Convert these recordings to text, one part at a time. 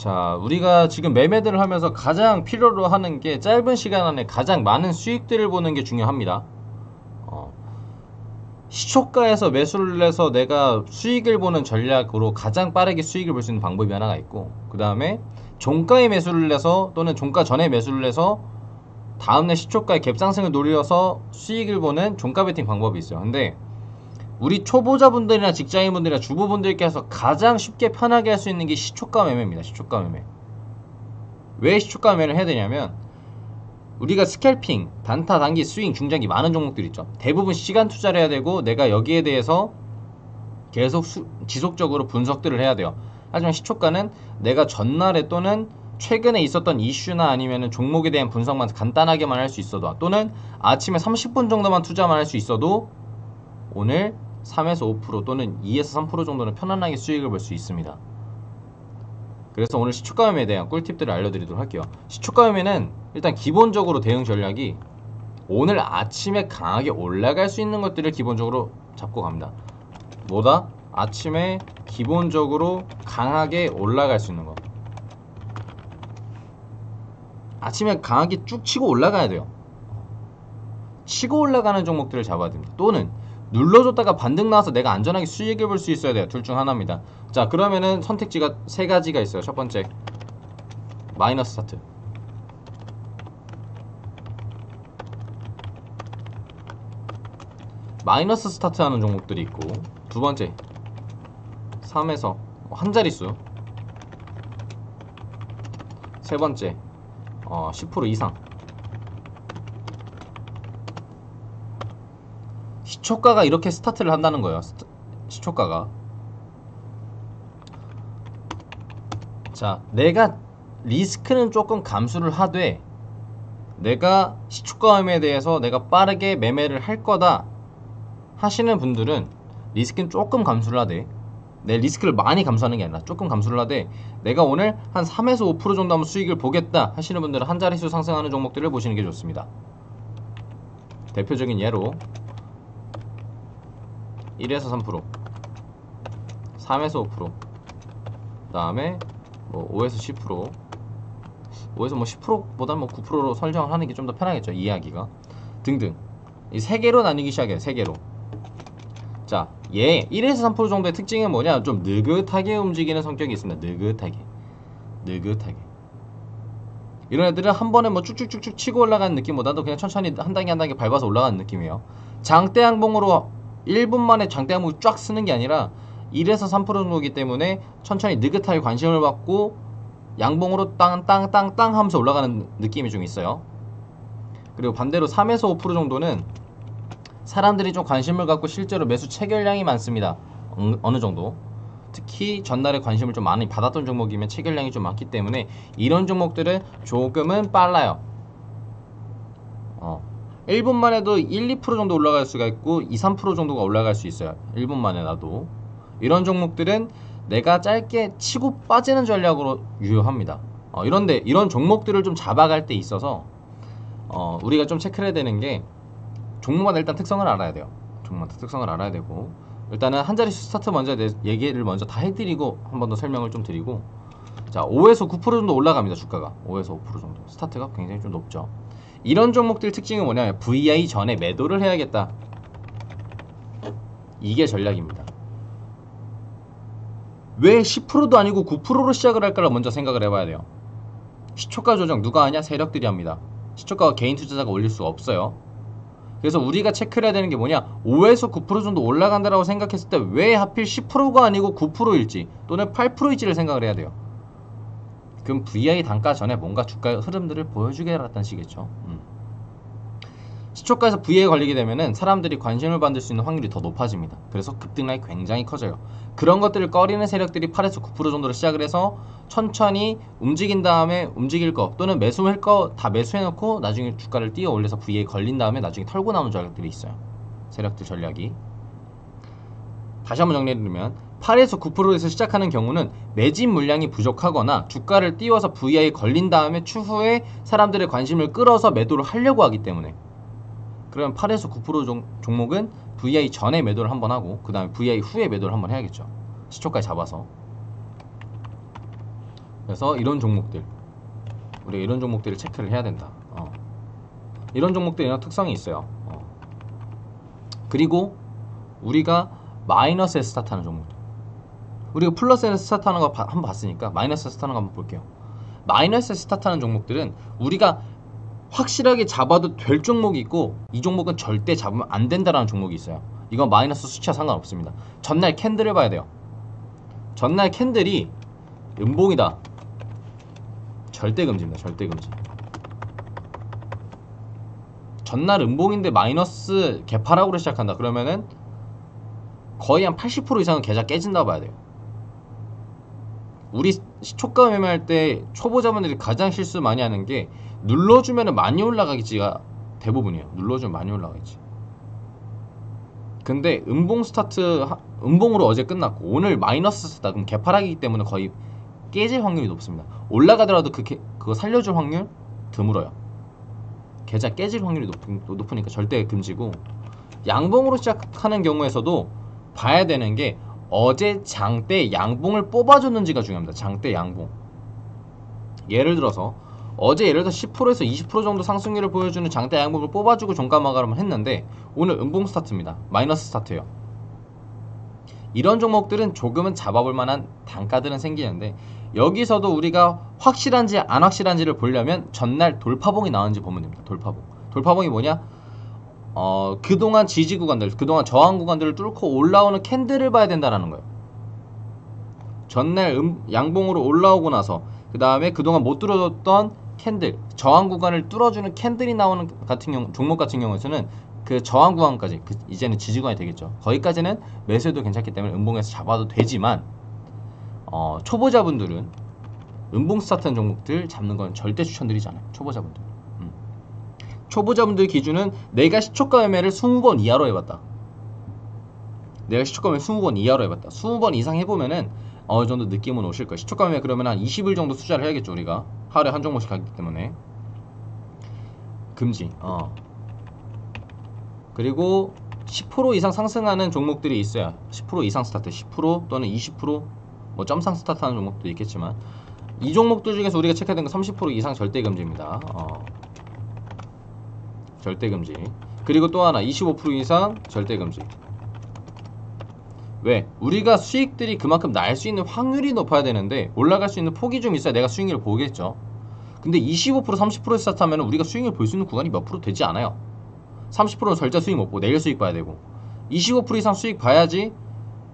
자, 우리가 지금 매매들을 하면서 가장 필요로 하는 게 짧은 시간 안에 가장 많은 수익들을 보는 게 중요합니다. 시초가에서 매수를 해서 내가 수익을 보는 전략으로 가장 빠르게 수익을 볼 수 있는 방법이 하나가 있고, 그 다음에 종가에 매수를 해서 또는 종가 전에 매수를 해서 다음날 시초가의 갭상승을 노려서 수익을 보는 종가 베팅 방법이 있어요. 근데 우리 초보자분들이나 직장인분들이나 주부분들께서 가장 쉽게 편하게 할 수 있는 게 시초가 매매입니다. 시초가 매매. 왜 시초가 매매를 해야 되냐면, 우리가 스캘핑, 단타, 단기, 스윙, 중장기 많은 종목들 있죠. 대부분 시간 투자를 해야 되고 내가 여기에 대해서 계속 지속적으로 분석들을 해야 돼요. 하지만 시초가는 내가 전날에 또는 최근에 있었던 이슈나 아니면 종목에 대한 분석만 간단하게만 할 수 있어도, 또는 아침에 30분 정도만 투자만 할 수 있어도 오늘 3에서 5% 또는 2에서 3% 정도는 편안하게 수익을 볼 수 있습니다. 그래서 오늘 시초가 매매에 대한 꿀팁들을 알려드리도록 할게요. 시초가 매매는 일단 기본적으로 대응 전략이 오늘 아침에 강하게 올라갈 수 있는 것들을 기본적으로 잡고 갑니다. 뭐다? 아침에 기본적으로 강하게 올라갈 수 있는 거. 아침에 강하게 쭉 치고 올라가야 돼요. 치고 올라가는 종목들을 잡아야 됩니다. 또는 눌러줬다가 반등 나와서 내가 안전하게 수익을 볼 수 있어야 돼요. 둘 중 하나입니다. 자, 그러면은 선택지가 세 가지가 있어요. 첫 번째, 마이너스 스타트. 마이너스 스타트 하는 종목들이 있고, 두 번째, 3에서 한 자릿수, 세 번째, 10% 이상. 시초가가 이렇게 스타트를 한다는 거예요. 시초가가. 자, 내가 리스크는 조금 감수를 하되 내가 시초가 매매에 대해서 내가 빠르게 매매를 할 거다 하시는 분들은 리스크는 조금 감수를 하되, 내 리스크를 많이 감수하는 게 아니라 조금 감수를 하되 내가 오늘 한 3에서 5% 정도 하면 수익을 보겠다 하시는 분들은 한 자릿수 상승하는 종목들을 보시는 게 좋습니다. 대표적인 예로 1에서 3%, 3에서 5%, 그 다음에 뭐 5에서 10%, 5에서 뭐 10%보다 뭐 9%로 설정을 하는 게 좀 더 편하겠죠, 이해하기가. 등등. 이 세 개로 나뉘기 시작해요. 세 개로. 자, 얘 1에서 3% 정도의 특징은 뭐냐? 좀 느긋하게 움직이는 성격이 있습니다. 느긋하게. 이런 애들은 한 번에 뭐 쭉쭉쭉쭉 치고 올라가는 느낌보다도 그냥 천천히 한 단계 한 단계 밟아서 올라가는 느낌이에요. 장대 양봉으로 1분 만에 장대 양봉을 쫙 쓰는 게 아니라 1에서 3% 정도이기 때문에 천천히 느긋하게 관심을 받고 양봉으로 땅땅땅땅 하면서 올라가는 느낌이 좀 있어요. 그리고 반대로 3에서 5% 정도는 사람들이 좀 관심을 갖고 실제로 매수 체결량이 많습니다. 어느 정도. 특히 전날에 관심을 좀 많이 받았던 종목이면 체결량이 좀 많기 때문에 이런 종목들은 조금은 빨라요. 1분만 해도 1, 2% 정도 올라갈 수가 있고 2, 3% 정도가 올라갈 수 있어요. 1분만 해놔도. 이런 종목들은 내가 짧게 치고 빠지는 전략으로 유효합니다. 이런데 이런 종목들을 좀 잡아갈 때 있어서 우리가 좀 체크를 해야 되는 게, 종목마다 일단 특성을 알아야 돼요. 종목마다 특성을 알아야 되고, 일단은 한 자릿수 스타트 먼저 얘기를 먼저 다 해드리고 한 번 더 설명을 좀 드리고. 자, 5에서 9% 정도 올라갑니다. 주가가 5에서 5% 정도. 스타트가 굉장히 좀 높죠. 이런 종목들 특징은 뭐냐면 VI 전에 매도를 해야겠다. 이게 전략입니다. 왜 10%도 아니고 9%로 시작을 할까를 먼저 생각을 해봐야 돼요. 시초가 조정 누가 하냐? 세력들이 합니다. 시초가가 개인 투자자가 올릴 수가 없어요. 그래서 우리가 체크를 해야 되는 게 뭐냐, 5에서 9% 정도 올라간다라고 생각했을 때 왜 하필 10%가 아니고 9%일지 또는 8%일지를 생각을 해야 돼요. 그럼 VI 단가 전에 뭔가 주가의 흐름들을 보여주겠다는 식이겠죠. 시초가에서 VI에 걸리게 되면은 사람들이 관심을 받을 수 있는 확률이 더 높아집니다. 그래서 급등락이 굉장히 커져요. 그런 것들을 꺼리는 세력들이 8에서 9% 정도로 시작을 해서 천천히 움직인 다음에 움직일 거 또는 매수할 거 다 매수해놓고 나중에 주가를 띄어 올려서 VI에 걸린 다음에 나중에 털고 나오는 전략들이 있어요. 세력들 전략이. 다시 한번 정리해드리면 8에서 9%에서 시작하는 경우는 매집 물량이 부족하거나 주가를 띄워서 VI에 걸린 다음에 추후에 사람들의 관심을 끌어서 매도를 하려고 하기 때문에, 그러면 8에서 9% 종목은 VI 전에 매도를 한번 하고 그 다음에 VI 후에 매도를 한번 해야겠죠. 시초가에 잡아서. 그래서 이런 종목들, 우리가 이런 종목들을 체크를 해야 된다. 이런 종목들이랑 특성이 있어요. 그리고 우리가 마이너스에 스타트하는 종목들, 우리가 플러스에 스타트하는 거 한번 봤으니까 마이너스에 스타트하는 거 한번 볼게요. 마이너스에 스타트하는 종목들은 우리가 확실하게 잡아도 될 종목이 있고, 이 종목은 절대 잡으면 안 된다라는 종목이 있어요. 이건 마이너스 수치와 상관없습니다. 전날 캔들을 봐야 돼요. 전날 캔들이 음봉이다, 절대 금지입니다. 절대 금지. 전날 음봉인데 마이너스 개파락으로 시작한다 그러면은 거의 한 80% 이상은 계좌 깨진다고 봐야 돼요. 우리 시초가 매매할 때 초보자분들이 가장 실수 많이 하는 게, 눌러주면 많이 올라가겠지가 대부분이에요. 눌러주면 많이 가겠지. 근데 음봉 스타트, 음봉으로 어제 끝났고 오늘 마이너스 스타트, 그럼 개파락이기 때문에 거의 깨질 확률이 높습니다. 올라가더라도 그거 살려줄 확률 드물어요. 계좌 깨질 확률이 높으니까 절대 금지고, 양봉으로 시작하는 경우에서도 봐야 되는 게 어제 장대 양봉을 뽑아줬는지가 중요합니다. 장대 양봉. 예를 들어서 어제 예를 들어 10%에서 20% 정도 상승률을 보여주는 장대 양봉을 뽑아주고 종가 마감을 했는데 오늘 음봉 스타트입니다. 마이너스 스타트예요. 이런 종목들은 조금은 잡아볼 만한 단가들은 생기는데, 여기서도 우리가 확실한지 안 확실한지를 보려면 전날 돌파봉이 나왔는지 보면 됩니다. 돌파봉이 뭐냐? 그동안 지지 구간들, 그동안 저항 구간들을 뚫고 올라오는 캔들을 봐야 된다는 거예요. 전날 양봉으로 올라오고 나서 그 다음에 그동안 못 뚫어줬던 캔들, 저항 구간을 뚫어주는 캔들이 나오는 종목 같은 경우에는 그 저항 구간까지, 이제는 지지 구간이 되겠죠. 거기까지는 매수해도 괜찮기 때문에 음봉에서 잡아도 되지만, 초보자분들은 음봉 스타트한 종목들 잡는 건 절대 추천드리지 않아요. 초보자분들 기준은 내가 시초가 매매를 20번 이하로 해봤다. 내가 시초가 매매 20번 이하로 해봤다. 20번 이상 해보면은 어느 정도 느낌은 오실 거예요. 시초가 매매 그러면 한 20일 정도 투자를 해야겠죠. 우리가 하루에 한 종목씩 하기 때문에. 금지. 그리고 10% 이상 상승하는 종목들이 있어요. 10% 이상 스타트, 10% 또는 20% 뭐 점상 스타트하는 종목도 있겠지만, 이 종목들 중에서 우리가 체크해야 되는 건 30% 이상 절대 금지입니다. 절대 금지. 그리고 또 하나 25% 이상 절대 금지. 왜? 우리가 수익들이 그만큼 날 수 있는 확률이 높아야 되는데, 올라갈 수 있는 폭이 좀 있어야 내가 수익률을 보겠죠. 근데 25% 30% 스타트하면 우리가 수익률 볼 수 있는 구간이 몇 프로 되지 않아요. 30%는 절대 수익 못 보고 내일 수익 봐야 되고, 25% 이상 수익 봐야지.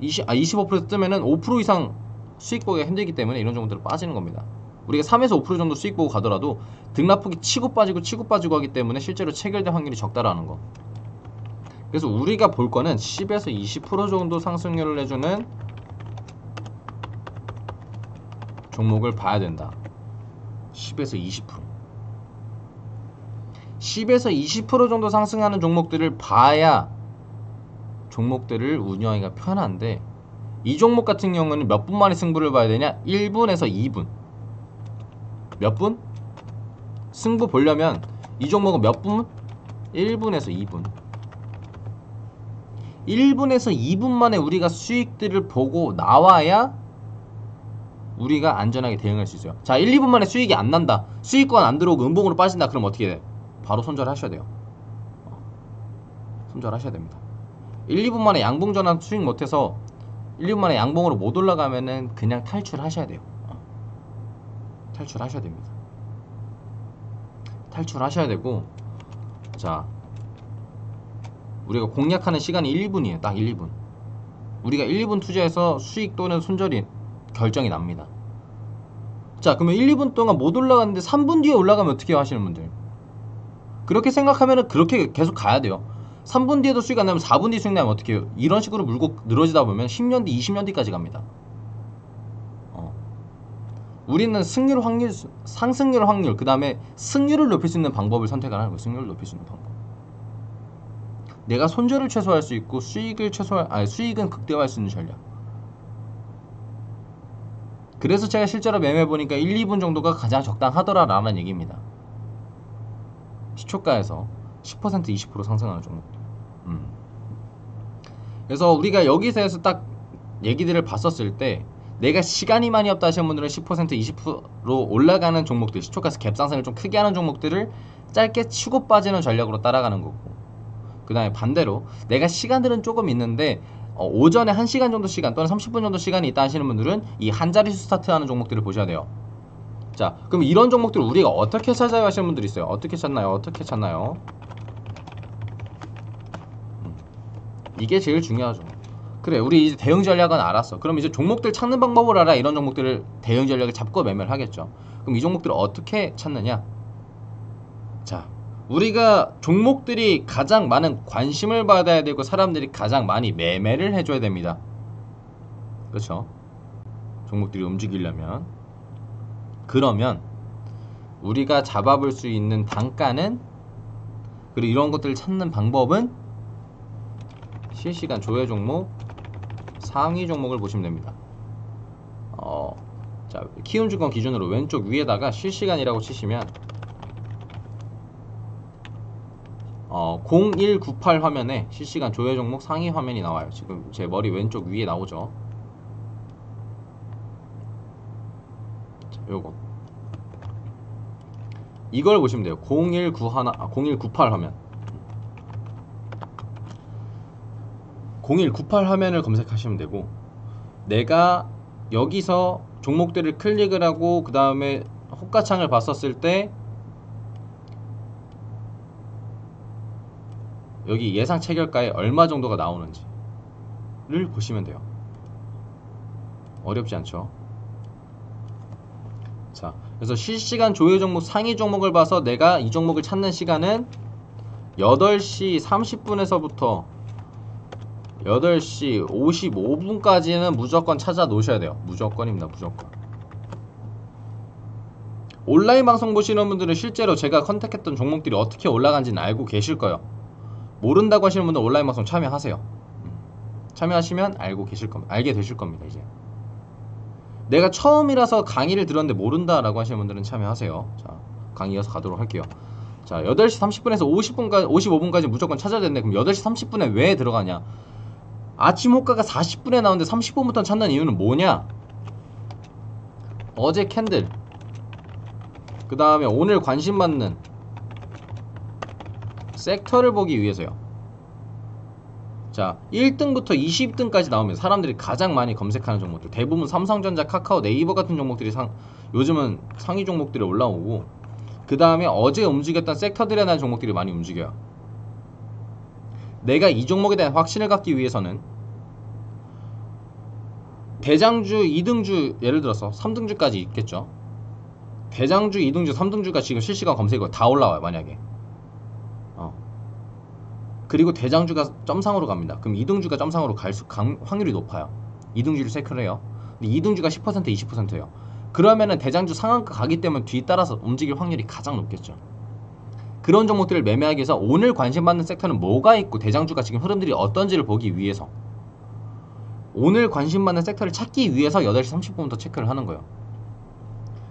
25% 뜨면은 5% 이상 수익 보기가 힘들기 때문에 이런 종목들은 빠지는 겁니다. 우리가 3에서 5% 정도 수익 보고 가더라도 등락폭이 치고 빠지고 하기 때문에 실제로 체결될 확률이 적다라는 거. 그래서 우리가 볼 거는 10에서 20% 정도 상승률을 내주는 종목을 봐야 된다. 10에서 20%. 10에서 20% 정도 상승하는 종목들을 봐야 종목들을 운영하기가 편한데, 이 종목 같은 경우는 몇 분 만에 승부를 봐야 되냐? 1분에서 2분. 몇 분? 승부 보려면 이 종목은 몇 분? 1분에서 2분. 1분에서 2분 만에 우리가 수익들을 보고 나와야 우리가 안전하게 대응할 수 있어요. 자, 1, 2분 만에 수익이 안 난다, 수익권 안 들어오고 음봉으로 빠진다, 그럼 어떻게 돼? 바로 손절하셔야 돼요. 손절하셔야 됩니다. 1, 2분 만에 양봉 전환 수익 못해서 1, 2분 만에 양봉으로 못 올라가면은 그냥 탈출하셔야 돼요. 탈출하셔야 됩니다. 탈출하셔야 되고, 자, 우리가 공략하는 시간이 1분이에요. 딱 1, 2분. 우리가 1, 2분 투자해서 수익 또는 손절이 결정이 납니다. 자, 그러면 1, 2분 동안 못 올라갔는데 3분 뒤에 올라가면 어떻게 해요, 하시는 분들? 그렇게 생각하면은 그렇게 계속 가야 돼요. 3분 뒤에도 수익 안 나면 4분 뒤에 수익 나면 어떻게 해요? 이런 식으로 물고 늘어지다 보면 10년 뒤, 20년 뒤까지 갑니다. 우리는 승률 확률, 상승률 확률, 그 다음에 승률을 높일 수 있는 방법을 선택하는 거예요. 승률을 높일 수 있는 방법. 내가 손절을 최소화할 수 있고 수익은 극대화할 수 있는 전략. 그래서 제가 실제로 매매해보니까 1, 2분 정도가 가장 적당하더라라는 얘기입니다. 시초가에서 10%, 20% 상승하는 종목들. 그래서 우리가 여기서 해서 딱 얘기들을 봤었을 때, 내가 시간이 많이 없다 하시는 분들은 10% 20% 올라가는 종목들, 시초가스 갭상승을 좀 크게 하는 종목들을 짧게 치고 빠지는 전략으로 따라가는 거고, 그 다음에 반대로 내가 시간들은 조금 있는데 오전에 1시간 정도 시간 또는 30분 정도 시간이 있다 하시는 분들은 이 한자리 수 스타트하는 종목들을 보셔야 돼요. 자, 그럼 이런 종목들을 우리가 어떻게 찾아야 하시는 분들이 있어요. 어떻게 찾나요? 어떻게 찾나요? 이게 제일 중요하죠. 그래, 우리 이제 대응 전략은 알았어. 그럼 이제 종목들 찾는 방법을 알아. 이런 종목들을 대응 전략을 잡고 매매를 하겠죠. 그럼 이 종목들을 어떻게 찾느냐? 자, 우리가 종목들이 가장 많은 관심을 받아야 되고 사람들이 가장 많이 매매를 해줘야 됩니다. 그렇죠? 종목들이 움직이려면. 그러면 우리가 잡아볼 수 있는 단가는, 그리고 이런 것들을 찾는 방법은 실시간 조회 종목 상위 종목을 보시면 됩니다. 자, 키움증권 기준으로 왼쪽 위에다가 실시간이라고 치시면 0198 화면에 실시간 조회 종목 상위 화면이 나와요. 지금 제 머리 왼쪽 위에 나오죠. 자, 요거 이걸 보시면 돼요. 0198 화면. 0198 화면을 검색하시면 되고, 내가 여기서 종목들을 클릭을 하고 그 다음에 호가창을 봤었을 때 여기 예상 체결가에 얼마 정도가 나오는지를 보시면 돼요. 어렵지 않죠? 자, 그래서 실시간 조회 종목 상위 종목을 봐서 내가 이 종목을 찾는 시간은 8시 30분에서부터 8시 55분까지는 무조건 찾아 놓으셔야 돼요. 무조건입니다. 무조건. 온라인 방송 보시는 분들은 실제로 제가 컨택했던 종목들이 어떻게 올라간지는 알고 계실 거예요. 모른다고 하시는 분들 온라인 방송 참여하세요. 참여하시면 알게 되실 겁니다. 이제 내가 처음이라서 강의를 들었는데 모른다라고 하시는 분들은 참여하세요. 자, 강의 이어서 가도록 할게요. 자, 8시 30분에서 55분까지 무조건 찾아야 되는데, 그럼 8시 30분에 왜 들어가냐? 아침 호가가 40분에 나오는데 30분부터 찾는 이유는 뭐냐? 어제 캔들, 그 다음에 오늘 관심 받는 섹터를 보기 위해서요. 자, 1등부터 20등까지 나오면 사람들이 가장 많이 검색하는 종목들, 대부분 삼성전자, 카카오, 네이버 같은 종목들이 요즘은 상위 종목들이 올라오고, 그 다음에 어제 움직였던 섹터들에 대한 종목들이 많이 움직여요. 내가 이 종목에 대한 확신을 갖기 위해서는 대장주, 2등주, 예를 들어서 3등주까지 있겠죠. 대장주, 2등주, 3등주가 지금 실시간 검색어 다 올라와요. 만약에 그리고 대장주가 점상으로 갑니다. 그럼 2등주가 점상으로 갈 확률이 높아요. 2등주를 체크를 해요. 근데 2등주가 10% 20%예요. 그러면은 대장주 상한가 가기 때문에 뒤따라서 움직일 확률이 가장 높겠죠. 그런 종목들을 매매하기 위해서 오늘 관심받는 섹터는 뭐가 있고 대장주가 지금 흐름들이 어떤지를 보기 위해서, 오늘 관심받는 섹터를 찾기 위해서 8시 30분부터 체크를 하는 거예요.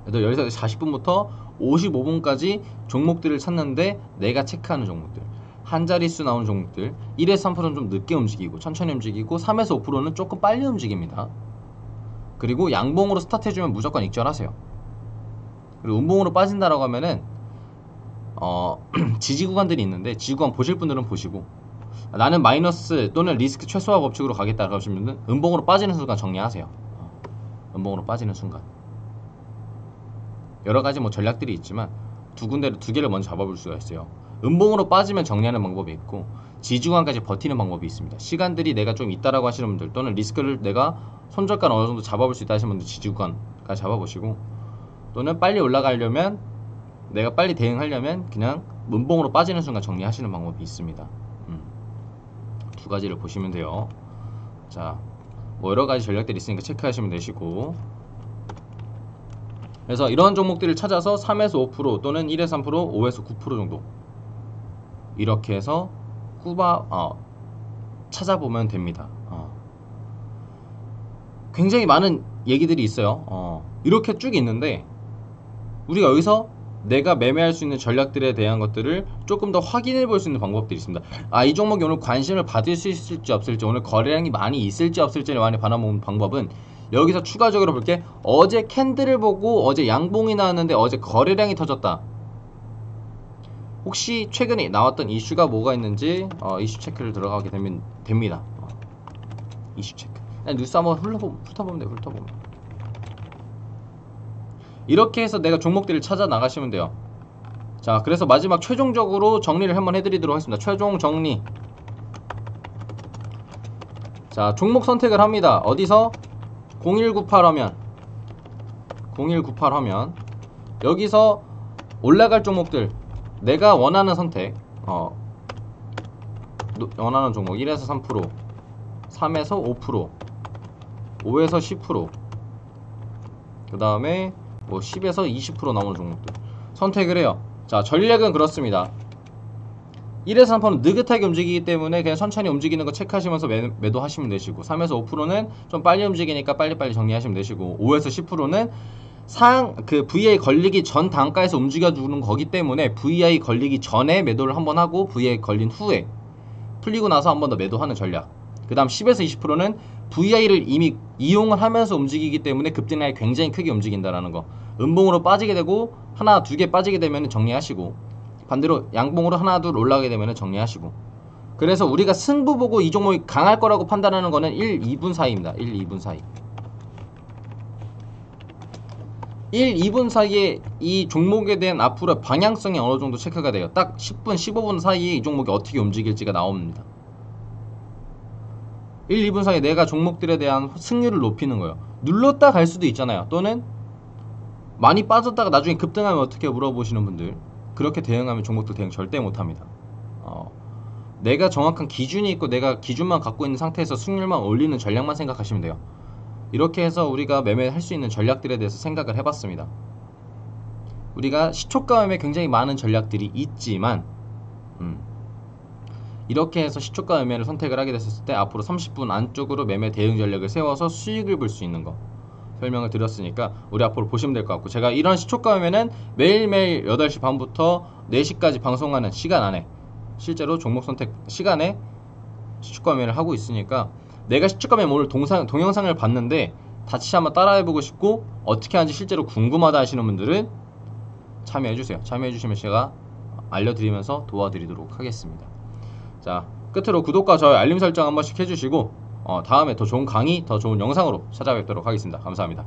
그래서 8시 40분부터 55분까지 종목들을 찾는데, 내가 체크하는 종목들, 한 자릿수 나오는 종목들, 1에서 3%는 좀 늦게 움직이고 천천히 움직이고 3에서 5%는 조금 빨리 움직입니다. 그리고 양봉으로 스타트 해주면 무조건 익절하세요. 그리고 음봉으로 빠진다라고 하면은 지지 구간들이 있는데, 지지 구간 보실 분들은 보시고, 나는 마이너스 또는 리스크 최소화 법칙으로 가겠다라고 하시는 분들은 음봉으로 빠지는 순간 정리하세요. 음봉으로 빠지는 순간. 여러가지 뭐 전략들이 있지만 두 개를 먼저 잡아볼 수가 있어요. 음봉으로 빠지면 정리하는 방법이 있고, 지지구간까지 버티는 방법이 있습니다. 시간들이 내가 좀 있다라고 하시는 분들, 또는 리스크를 내가 손절가는 어느 정도 잡아볼 수 있다 하시는 분들 지지구간까지 잡아보시고, 또는 빨리 올라가려면, 내가 빨리 대응하려면 그냥 음봉으로 빠지는 순간 정리하시는 방법이 있습니다. 두 가지를 보시면 돼요. 자, 뭐 여러가지 전략들이 있으니까 체크하시면 되시고, 그래서 이런 종목들을 찾아서 3에서 5% 또는 1에서 3%, 5에서 9% 정도 이렇게 해서 찾아보면 됩니다. 굉장히 많은 얘기들이 있어요. 이렇게 쭉 있는데, 우리가 여기서 내가 매매할 수 있는 전략들에 대한 것들을 조금 더 확인해 볼 수 있는 방법들이 있습니다. 이 종목이 오늘 관심을 받을 수 있을지 없을지, 오늘 거래량이 많이 있을지 없을지를 많이 바라보는 방법은 여기서 추가적으로 볼게. 어제 캔들을 보고 어제 양봉이 나왔는데 어제 거래량이 터졌다. 혹시 최근에 나왔던 이슈가 뭐가 있는지 이슈 체크를 들어가게 됩니다. 이슈 체크. 그냥 뉴스 한번 훑어보면 돼요. 훑어보면. 이렇게 해서 내가 종목들을 찾아 나가시면 돼요. 자, 그래서 마지막 최종적으로 정리를 한번 해드리도록 하겠습니다. 최종 정리. 자, 종목 선택을 합니다. 어디서? 0198 하면 여기서 올라갈 종목들 내가 원하는 선택 원하는 종목 1에서 3%, 3에서 5%, 5에서 10%, 그 다음에 뭐 10에서 20% 나오는 종목들 선택을 해요. 자, 전략은 그렇습니다. 1에서 3%는 느긋하게 움직이기 때문에 그냥 천천히 움직이는 거 체크하시면서 매도하시면 되시고, 3에서 5%는 좀 빨리 움직이니까 빨리빨리 정리하시면 되시고, 5에서 10%는 VI 걸리기 전 단가에서 움직여주는 거기 때문에 VI 걸리기 전에 매도를 한번 하고 VI 걸린 후에 풀리고 나서 한 번 더 매도하는 전략. 그 다음 10에서 20%는 VI를 이미 이용을 하면서 움직이기 때문에 급등량이 굉장히 크게 움직인다라는 거. 음봉으로 빠지게 되고 하나 두 개 빠지게 되면 정리하시고, 반대로 양봉으로 하나 둘 올라가게 되면 정리하시고. 그래서 우리가 승부 보고 이 종목이 강할 거라고 판단하는 거는 1, 2분 사이입니다. 1, 2분 사이. 1, 2분 사이에 이 종목에 대한 앞으로 방향성이 어느 정도 체크가 돼요. 딱 10분, 15분 사이에 이 종목이 어떻게 움직일지가 나옵니다. 1, 2분 사이에 내가 종목들에 대한 승률을 높이는 거예요. 눌렀다 갈 수도 있잖아요. 또는 많이 빠졌다가 나중에 급등하면 어떻게 물어보시는 분들, 그렇게 대응하면 종목들 대응 절대 못합니다. 내가 정확한 기준이 있고 내가 기준만 갖고 있는 상태에서 승률만 올리는 전략만 생각하시면 돼요. 이렇게 해서 우리가 매매할 수 있는 전략들에 대해서 생각을 해봤습니다. 우리가 시초가 매매 굉장히 많은 전략들이 있지만 이렇게 해서 시초가 매매를 선택을 하게 됐을 때 앞으로 30분 안쪽으로 매매 대응 전략을 세워서 수익을 볼 수 있는 거 설명을 드렸으니까 우리 앞으로 보시면 될 것 같고, 제가 이런 시초가 매매는 매일매일 8시 반부터 4시까지 방송하는 시간 안에 실제로 종목 선택 시간에 시초가 매매를 하고 있으니까, 내가 시초가 매매 오늘 동영상을 봤는데 다시 한번 따라해보고 싶고 어떻게 하는지 실제로 궁금하다 하시는 분들은 참여해주세요. 참여해주시면 제가 알려드리면서 도와드리도록 하겠습니다. 자, 끝으로 구독과 좋아요, 알림 설정 한 번씩 해주시고 다음에 더 좋은 강의, 더 좋은 영상으로 찾아뵙도록 하겠습니다. 감사합니다.